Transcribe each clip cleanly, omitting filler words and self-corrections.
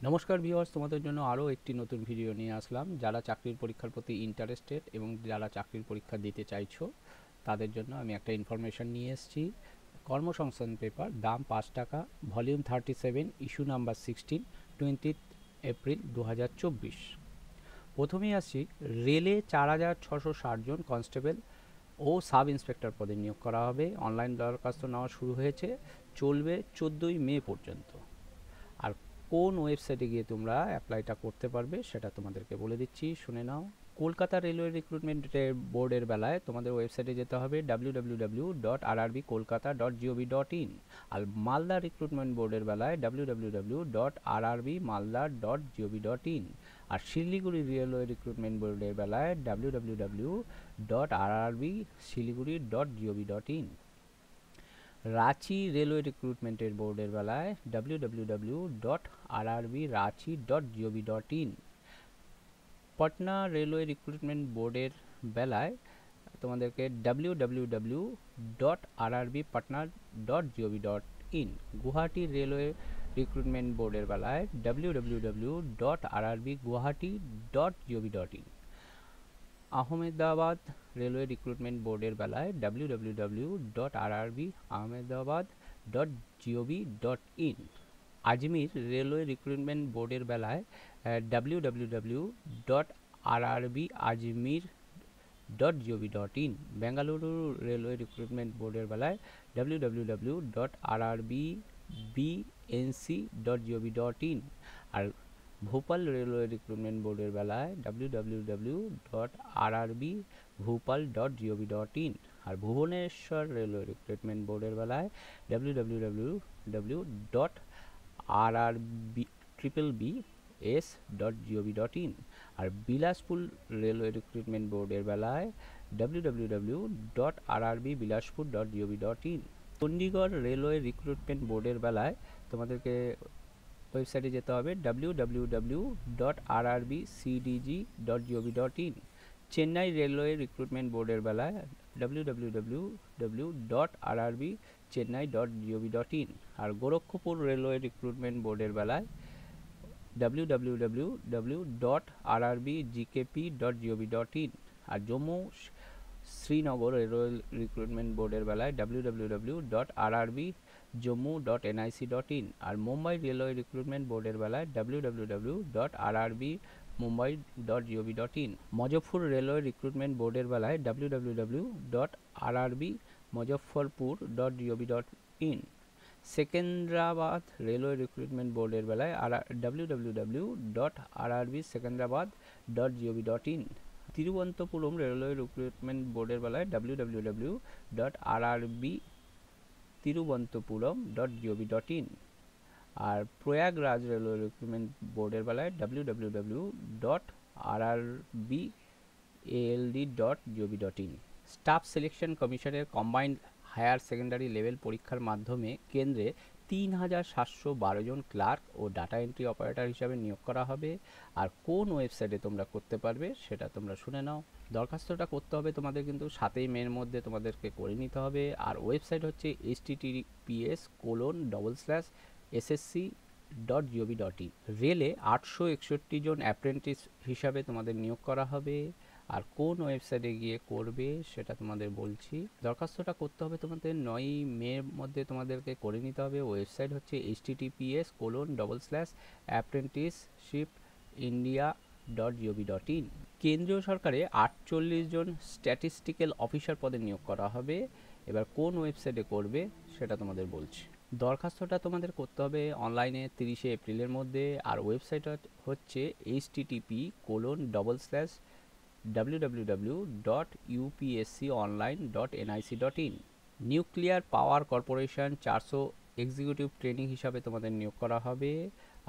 নমস্কার ভিউয়ার্স, তোমাদের জন্য আরও একটি নতুন ভিডিও নিয়ে আসলাম। যারা চাকরির পরীক্ষার প্রতি ইন্টারেস্টেড এবং যারা চাকরির পরীক্ষা দিতে চাইছো তাদের জন্য আমি একটা ইনফরমেশন নিয়ে এসেছি। কর্মসংস্থান পেপার, দাম 5 টাকা, ভলিউম 37, ইস্যু নাম্বার 16, 20 এপ্রিল 2024। প্রথমেই আসছি, রেলে 4,660 জন কনস্টেবল ও সাব ইন্সপেক্টর পদে নিয়োগ করা হবে। অনলাইন দরখাস্ত নেওয়া শুরু হয়েছে, চলবে 14ই মে পর্যন্ত। আর কোন ওয়েবসাইটে গিয়ে তোমরা অ্যাপ্লাইটা করতে পারবে সেটা তোমাদেরকে বলে দিচ্ছি, শুনে নাও। কলকাতা রেলওয়ে রিক্রুটমেন্ট বোর্ডের বেলায় তোমাদের ওয়েবসাইটে যেতে হবে www.rrbkolkata.gov.in। আর মালদা রিক্রুটমেন্ট বোর্ডের বেলায় www.rrbmalda.gov.in। আর শিলিগুড়ি রেলওয়ে রিক্রুটমেন্ট বোর্ডের বেলায় www.rrbsiliguri.gov.in। রাঁচি রেলওয়ে রিক্রুটমেন্টের বোর্ডের বেলায় www.rrbrachi.gov.in। পাটনা রেলওয়ে রিক্রুটমেন্ট বোর্ডের বেলায় তোমাদেরকে www.rrbpatna.gov.in। গুয়াহাটি রেলওয়ে রিক্রুটমেন্ট বোর্ডের বেলায় www.rrbguwahati.gov.in। আহমেদাবাদ রেলওয়ে রিক্রুটমেন্ট বোর্ডের বেলায় www.rrbahmedabad.gov.in। আজমির রেলওয়ে রিক্রুটমেন্ট বোর্ডের বেলায় www.rrbajmer.gov.in। বেঙ্গালুরু রেলওয়ে রিক্রুটমেন্ট বোর্ডের বেলায় www.rrbnc.gov.in। আর ভোপাল রেলওয়ে রিক্রুটমেন্ট বোর্ডের বেলায় www.rrbhopal.gov.in। আর ভুবনেশ্বর রেলওয়ে রিক্রুটমেন্ট বোর্ডের বেলায় www.rrbs.gov.in। আর বিলাসপুর রেলওয়ে রিক্রুটমেন্ট বোর্ডের বেলায় www.rrbbilaspur.gov.in। চণ্ডীগড় রেলওয়ে রিক্রুটমেন্ট বোর্ডের বেলায় তোমাদেরকে ওয়েবসাইটে যেতে হবে www.rrbcdg.gov.in। চেন্নাই রেলওয়ে রিক্রুটমেন্ট বোর্ডের বেলায় www.rrbchennai.gov.in। আর গোরক্ষপুর রেলওয়ে রিক্রুটমেন্ট বোর্ডের বেলায় www.rrbgkp.gov.in। আর জম্মু শ্রীনগর রেলওয়ে রিক্রুটমেন্ট বোর্ডের বেলায় www.rrbjammu.nic.in। আর মুম্বাই রেলওয়ে রিক্রুটমেন্ট বোর্ডের বেলায় www.rrbmumbai.gov.in। মজফরপুর রেলওয়ে রিক্রুটমেন্ট বোর্ডের বেলায় www.rrbmuzaffarpur.gov.in। সেকেন্দ্রাবাদ রেলওয়ে রিক্রুটমেন্ট বোর্ডের বেলায় www.rrbsecondrabad.gov.in। তিরুবনন্তপুরম রেলওয়ে রিক্রুটমেন্ট বোর্ডের বেলায় www.rrbtiruvananthapuram.gov.in। আর প্রয়াগরাজ রেলওয়ে রিক্রুটমেন্ট বোর্ডের বেলায় www.rrbald.gov.in। স্টাফ সিলেকশন কমিশনের কম্বাইন্ড হায়ার সেকেন্ডারি লেভেল পরীক্ষার মাধ্যমে কেন্দ্রে 3,712 জন ক্লার্ক ও ডাটা এন্ট্রি অপারেটর হিসাবে নিয়োগ করা হবে। আর কোন ওয়েবসাইটে তোমরা করতে পারবে সেটা তোমরা শুনে নাও। দরখাস্তটা করতে হবে তোমাদের কিন্তু 7ই মের মধ্যে তোমাদেরকে করে নিতে হবে। আর ওয়েবসাইট হচ্ছে https://ssc.gov.in। রেলে 861 জন অ্যাপ্রেন্টিস হিসাবে তোমাদের নিয়োগ করা হবে। আর কোন ওয়েবসাইটে গিয়ে করবে সেটা তোমাদের বলছি। দরখাস্তটা করতে হবে তোমাদের 9ই মের মধ্যে তোমাদেরকে করে নিতে হবে। ওয়েবসাইট হচ্ছে https://apprenticeshipindia.gov.in। কেন্দ্রীয় সরকারে 48 জন স্ট্যাটিস্টিক্যাল অফিসার পদে নিয়োগ করা হবে। এবার কোন ওয়েবসাইটে করবে সেটা তোমাদের বলছি। দরখাস্তটা তোমাদের করতে হবে অনলাইনে 30শে এপ্রিলের মধ্যে। আর ওয়েবসাইট হচ্ছে http://www.upsconline.nic.in। Nuclear power corporation 400 executive training হিসাবে তোমাদের নিয়োগ করা হবে।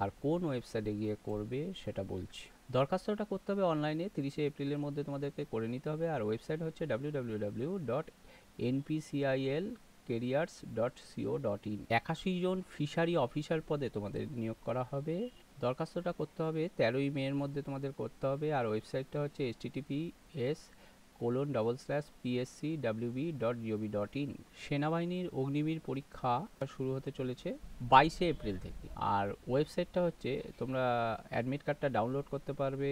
আর কোন ওয়েবসাইটে গিয়ে করবে সেটা বলছি। দরখাস্তটা করতে হবে অনলাইনে 30শে এপ্রিলের মধ্যে তোমাদেরকে করে নিতে হবে। আর ওয়েবসাইট হচ্ছে www.npcilcareers.co.in। 81 জন ফিশারি অফিসার পদে তোমাদের নিয়োগ করা হবে। দরখাস্তটা করতে হবে 13ই মের মধ্যে তোমাদের করতে হবে। আর ওয়েবসাইটটা হচ্ছে https https://pscwb.gov.in। সেনাবাহিনীর অগ্নিবীর পরীক্ষা শুরু হতে চলেছে 22শে এপ্রিল থেকে। আর ওয়েবসাইটটা হচ্ছে, তোমরা অ্যাডমিট কার্ডটা ডাউনলোড করতে পারবে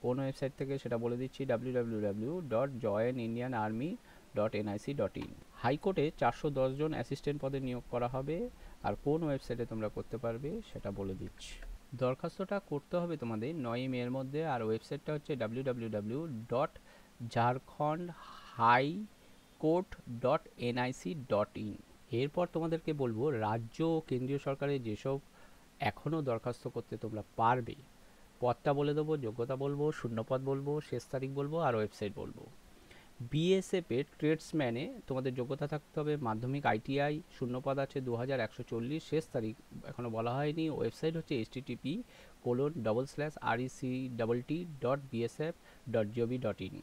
কোন ওয়েবসাইট থেকে সেটা বলে দিচ্ছি, www.joinindianarmy.nic.in। হাইকোর্টে 410 জন অ্যাসিস্ট্যান্ট পদে নিয়োগ করা হবে। আর কোন ওয়েবসাইটে তোমরা করতে পারবে সেটা বলে দিচ্ছি। দরখাস্তটা করতে হবে তোমাদের 9ই মের মধ্যে। আর ওয়েবসাইটটা হচ্ছে www.jharkhandhighcourt.nic.in। এরপর তোমাদেরকে বলবো রাজ্য ও কেন্দ্রীয় সরকারের যেসব এখনও দরখাস্ত করতে তোমরা পারবে, পদটা বলে দেবো, যোগ্যতা বলবো, শূন্যপদ বলবো, শেষ তারিখ বলবো আর ওয়েবসাইট বলবো। বিএসএফের ট্রেডসম্যানে তোমাদের যোগ্যতা থাকতে হবে মাধ্যমিক আইটিআই, শূন্যপদ আছে 2140, শেষ তারিখ এখনও বলা হয়নি। ওয়েবসাইট হচ্ছে http://rectt.bsf.gov.in।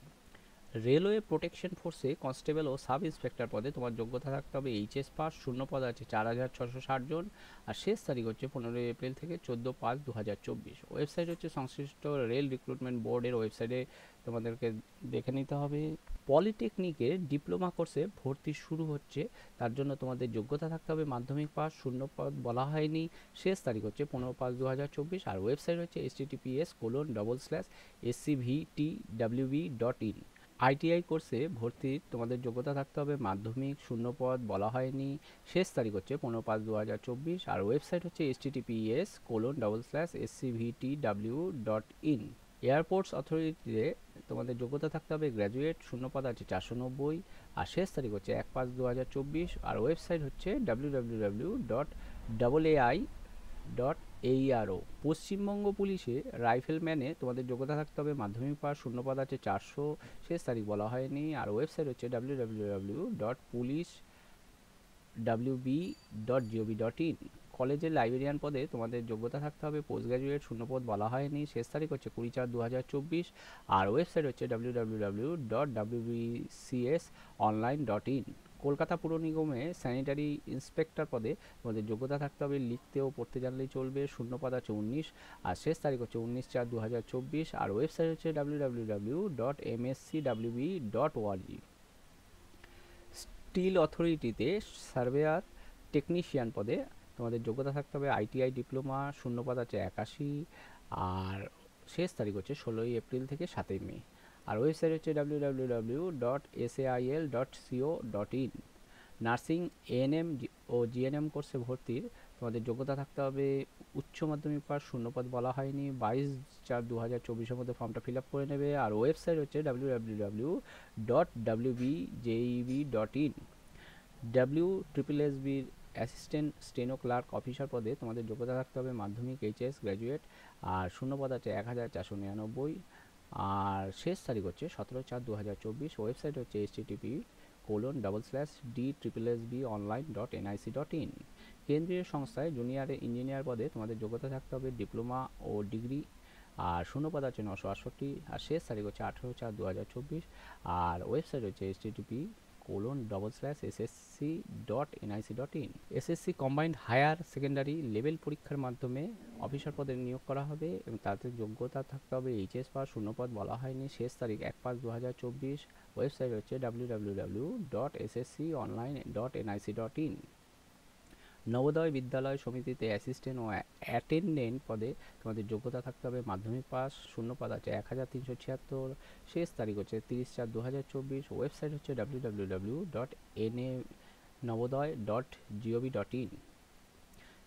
রেলওয়ে প্রোটেকশন ফোর্সে কনস্টেবল ও সাব ইন্সপেক্টর পদে তোমার যোগ্যতা থাকতে হবে এইচএস পাস, শূন্যপদ আছে 4660 জন আর শেষ তারিখ হচ্ছে 15 এপ্রিল থেকে 14/5/2024। ওয়েবসাইট হচ্ছে সংশ্লিষ্ট রেল রিক্রুটমেন্ট বোর্ডের ওয়েবসাইটে তোমাদেরকে দেখে নিতে হবে। পলিটেকনিকের ডিপ্লোমা কোর্সে ভর্তি শুরু হচ্ছে, তার জন্য তোমাদের যোগ্যতা থাকতে হবে মাধ্যমিক পাস, শূন্যপদ বলা হয়নি, শেষ তারিখ হচ্ছে 15/5/2024 আর ওয়েবসাইট হচ্ছে https://scvtwb.in। আইটিআই কোর্সে ভর্তির তোমাদের যোগ্যতা থাকতে হবে মাধ্যমিক, শূন্যপদ বলা হয়নি, শেষ তারিখ হচ্ছে 15/5/2024 আর ওয়েবসাইট হচ্ছে https://scvtw.in। এয়ারপোর্টস অথরিটিতে তোমাদের যোগ্যতা থাকতে হবে গ্র্যাজুয়েট, শূন্যপদ আছে 490 আর শেষ তারিখ হচ্ছে 1/5/2024 আর ওয়েবসাইট হচ্ছে www.ai.aero। পশ্চিমবঙ্গ পুলিশে রাইফেলম্যানে তোমাদের যোগ্যতা থাকতে হবে মাধ্যমিক পাস, শূন্যপদ আছে 400, শেষ তারিখ বলা হয়নি আর ওয়েবসাইট হচ্ছে www.policewb.gov.in। কলেজের লাইব্রেরিয়ান পদে তোমাদের যোগ্যতা থাকতে হবে পোস্ট গ্র্যাজুয়েট, শূন্যপদ বলা হয়নি, শেষ তারিখ হচ্ছে 20/4/2024 আর ওয়েবসাইট হচ্ছে www.wbcsonline.in। কলকাতা পুর নিগমে স্যানিটারি ইন্সপেক্টর পদে তোমাদের যোগ্যতা থাকতে হবে লিখতে ও পড়তে জানলেই চলবে, শূন্যপদ আছে 19 আর শেষ তারিখ হচ্ছে 19/4/2024 আর ওয়েবসাইট হচ্ছে www.mscwb.org। স্টিল অথরিটিতে সার্ভেয়ার টেকনিশিয়ান পদে তোমাদের যোগ্যতা থাকতে হবে আইটিআই ডিপ্লোমা, শূন্যপদ আছে 81 আর শেষ তারিখ হচ্ছে 16 এপ্রিল থেকে 7 মে আর ওয়েবসাইট হচ্ছে www.sail.co.in। নার্সিং, এএনএম ও জিএনএম কোর্সে ভর্তির তোমাদের যোগ্যতা থাকতে হবে উচ্চ মাধ্যমিক পাস, শূন্যপদ বলা হয়নি, 22/4/2024 মধ্যে ফর্মটা ফিল আপ করে নেবে আর ওয়েবসাইট হচ্ছে www.wbjeb.in। WSSBর অ্যাসিস্ট্যান্ট স্টেনো ক্লার্ক অফিসার পদে তোমাদের যোগ্যতা থাকতে হবে মাধ্যমিক, এইচএস, গ্র্যাজুয়েট আর শূন্যপদ আছে 1499 আর শেষ তারিখ হচ্ছে 17/4/2024। ওয়েবসাইট হচ্ছে http://d/SSSBonline.nic.in। কেন্দ্রীয় সংস্থায় জুনিয়র ইঞ্জিনিয়ার পদে তোমাদের যোগ্যতা থাকতে হবে ডিপ্লোমা ও ডিগ্রি আর শূন্যপদ আছে 968 আর শেষ তারিখ হচ্ছে 18/4/2024 আর ওয়েবসাইট হচ্ছে http://ssc.nic.in। SSC combined higher secondary level পরীক্ষার মাধ্যমে অফিসার পদে নিয়োগ করা হবে এবং তাতে যোগ্যতা থাকতে হবে এইচএস পাস, শূন্যপদ বলা হয়নি, শেষ তারিখ 1/5/2024। ওয়েবসাইট হচ্ছে www.ssconline.nic.in। নবোদয় বিদ্যালয় সমিতিতে অ্যাসিস্ট্যান্ট ও অ্যাটেন্ডেন্ট পদে তোমাদের যোগ্যতা থাকতে হবে মাধ্যমিক পাস, শূন্যপদ আছে 1376, শেষ তারিখ হচ্ছে 30/4/2024। ওয়েবসাইট হচ্ছে www.navodoy.gov.in।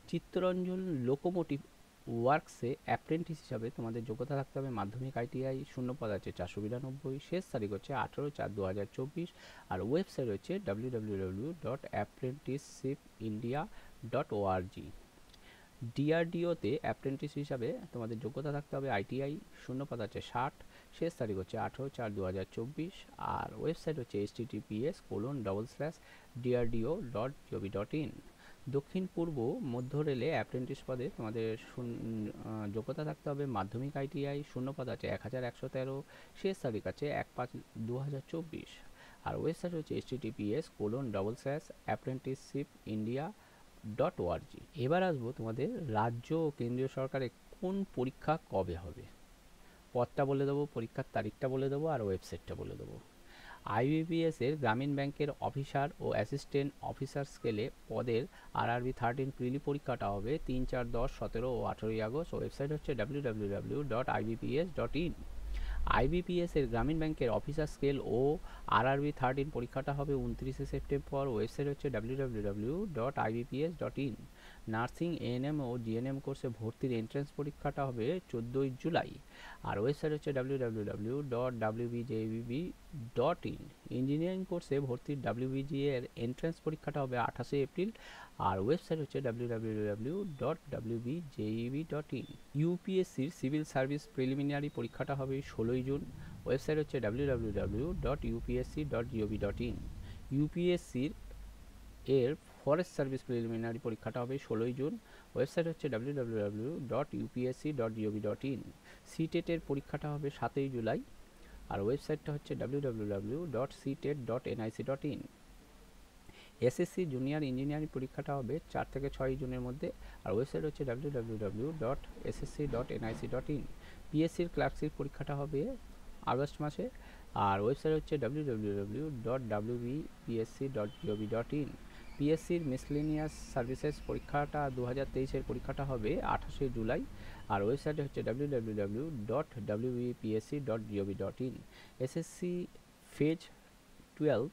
চিত্তরঞ্জন লোকোমোটিভ ওয়ার্কসে অ্যাপ্রেন্টিস হিসাবে তোমাদের যোগ্যতা থাকতে হবে মাধ্যমিক আইটিআই, শূন্যপদ আছে 492, শেষ তারিখ হচ্ছে 18/4/2024 আর ওয়েবসাইট হচ্ছে www.apprenticeshipindia.org। ডিআরডিওতে অ্যাপ্রেন্টিস হিসাবে তোমাদের যোগ্যতা থাকতে হবে আইটিআই, শূন্যপদ আছে 60, শেষ তারিখ হচ্ছে 18/4/2024 আর ওয়েবসাইট হচ্ছে https://drdo.gov.in। দক্ষিণ পূর্ব মধ্য রেলে অ্যাপ্রেন্টিস পদে তোমাদের যোগ্যতা থাকতে হবে মাধ্যমিক আইটিআই, শূন্যপদ আছে 1113, শেষ তারিখ আছে 1/5/2024 আর ওয়েবসাইট হচ্ছে https://apprenticeshipindia.org। এবার আসবো তোমাদের রাজ্য ও কেন্দ্রীয় সরকারের কোন পরীক্ষা কবে হবে। পদটা বলে দেবো, পরীক্ষার তারিখটা বলে দেবো আর ওয়েবসাইটটা বলে দেবো। আইবিপিএস এর গ্রামীণ ব্যাংকের অফিসার ও অ্যাসিস্ট্যান্ট অফিসার স্কেলে পদের RRB 13 প্রিলি পরীক্ষাটা হবে 3, 4, 10, 17 ও 18 আগস্ট। ওয়েবসাইট হচ্ছে www.ibps.in। আইবিপিএস এর গ্রামীণ ব্যাংকের অফিসার স্কেল ও RRB 13 পরীক্ষাটা হবে 29 সেপ্টেম্বর। ওয়েবসাইট হচ্ছে www.ibps.in। নার্সিং, এএনএম ও জিএনএম কোর্সে ভর্তির এন্ট্রান্স পরীক্ষাটা হবে 14 জুলাই। আর ওয়েবসাইট হচ্ছে www.wbjebb.in। ইঞ্জিনিয়ারিং কোর্সে ভর্তির WBGA এর এন্ট্রান্স পরীক্ষাটা হবে 28 এপ্রিল। আর ওয়েবসাইট হচ্ছে www.wbjebb.in। ইউপিএসসির সিভিল সার্ভিস প্রিলিমিনারি পরীক্ষাটা হবে 16 জুন। ওয়েবসাইট হচ্ছে www.upsc.gov.in। ইউপিএসসির এর ফরেস্ট সার্ভিস প্রিলিমিনারি পরীক্ষাটা হবে 16 জুন। ওয়েবসাইট হচ্ছে www.upsc.gov.in। সিটেটের পরীক্ষাটা হবে 7 জুলাই। আর ওয়েবসাইটটা হচ্ছে www.ctet.nic.in। এসএসসি জুনিয়র ইঞ্জিনিয়ারিং পরীক্ষাটা হবে 4 থেকে 6 জুনের মধ্যে। আর ওয়েবসাইট হচ্ছে www.ssc.nic.in। পিএসসির ক্লার্কশিপ পরীক্ষাটা হবে আগস্ট মাসে। আর ওয়েবসাইট হচ্ছে www.wbpsc.gov.in। পিএসসির মিসলেনিয়াস সার্ভিসেস পরীক্ষাটা 2023-এর পরীক্ষাটা হবে 28 জুলাই। আর ওয়েবসাইট হচ্ছে www.wbpsc.gov.in। এসএসসি ফেজ 12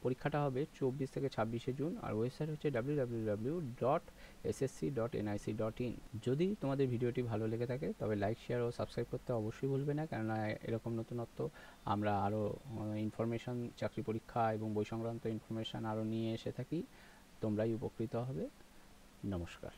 পরীক্ষাটা হবে 24 থেকে 26 জুন। আর ওয়েবসাইট হচ্ছে www.ssc.nic.in। যদি তোমাদের ভিডিওটি ভালো লেগে থাকে তবে লাইক, শেয়ার ও সাবস্ক্রাইব করতে অবশ্যই ভুলবে না, কেননা এরকম নতুনত্ব আমরা আরও ইনফরমেশন, চাকরি পরীক্ষা এবং বই সংক্রান্ত ইনফরমেশান আরও নিয়ে এসে থাকি। তোমরাই উপকৃত হবে। নমস্কার।